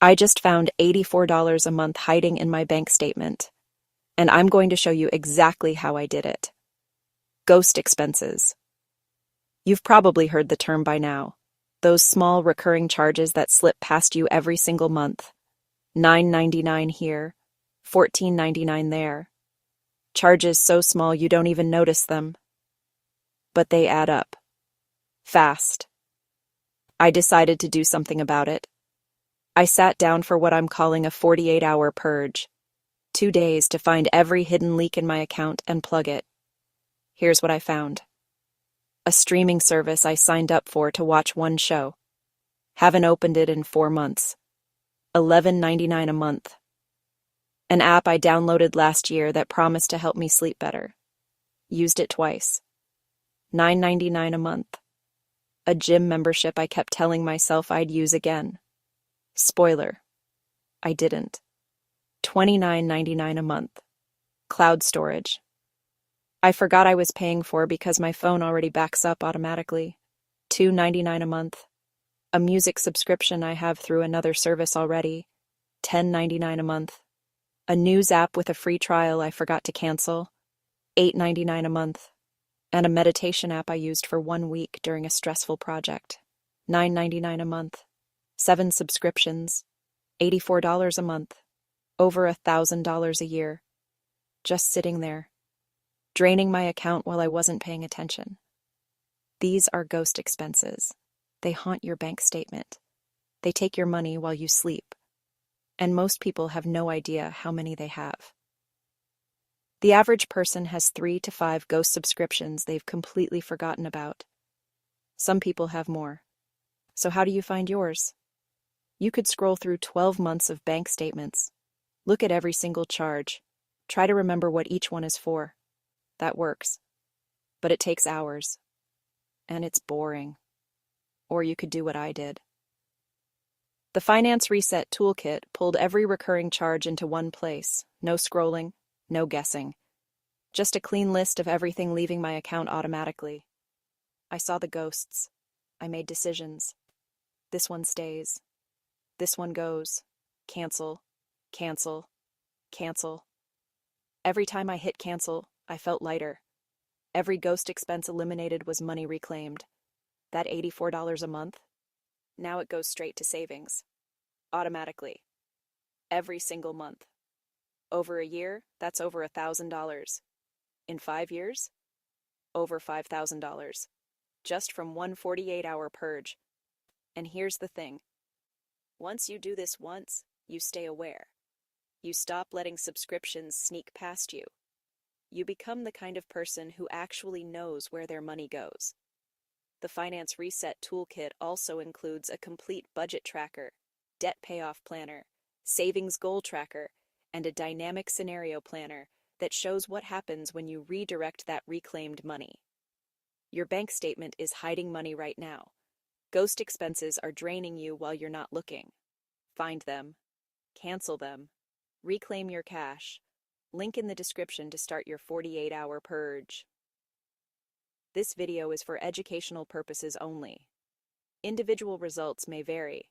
I just found $84 a month hiding in my bank statement, and I'm going to show you exactly how I did it. Ghost expenses. You've probably heard the term by now. Those small recurring charges that slip past you every single month. $9.99 here, $14.99 there. Charges so small you don't even notice them. But they add up. Fast. I decided to do something about it. I sat down for what I'm calling a 48-hour purge. 2 days to find every hidden leak in my account and plug it. Here's what I found. A streaming service I signed up for to watch one show. Haven't opened it in 4 months. $11.99 a month. An app I downloaded last year that promised to help me sleep better. Used it twice. $9.99 a month. A gym membership I kept telling myself I'd use again. Spoiler. I didn't. $29.99 a month. Cloud storage. I forgot I was paying for because my phone already backs up automatically. $2.99 a month. A music subscription I have through another service already. $10.99 a month. A news app with a free trial I forgot to cancel. $8.99 a month. And a meditation app I used for 1 week during a stressful project. $9.99 a month. 7 subscriptions. $84 a month. Over $1,000 a year. Just sitting there. Draining my account while I wasn't paying attention. These are ghost expenses. They haunt your bank statement. They take your money while you sleep. And most people have no idea how many they have. The average person has 3 to 5 ghost subscriptions they've completely forgotten about. Some people have more. So how do you find yours? You could scroll through 12 months of bank statements. Look at every single charge. Try to remember what each one is for. That works. But it takes hours. And it's boring. Or you could do what I did. The Finance Reset Toolkit pulled every recurring charge into one place. No scrolling, no guessing. Just a clean list of everything leaving my account automatically. I saw the ghosts. I made decisions. This one stays. This one goes. Cancel, cancel, cancel. Every time I hit cancel, I felt lighter. Every ghost expense eliminated was money reclaimed. That $84 a month, now it goes straight to savings. Automatically. Every single month. Over a year, that's over $1,000. In 5 years, over $5,000. Just from one 48-hour purge. And here's the thing. Once you do this once, you stay aware. You stop letting subscriptions sneak past you. You become the kind of person who actually knows where their money goes. The Finance Reset Toolkit also includes a complete budget tracker, debt payoff planner, savings goal tracker, and a dynamic scenario planner that shows what happens when you redirect that reclaimed money. Your bank statement is hiding money right now. Ghost expenses are draining you while you're not looking. Find them, cancel them, reclaim your cash. Link in the description to start your 48-hour purge. This video is for educational purposes only. Individual results may vary.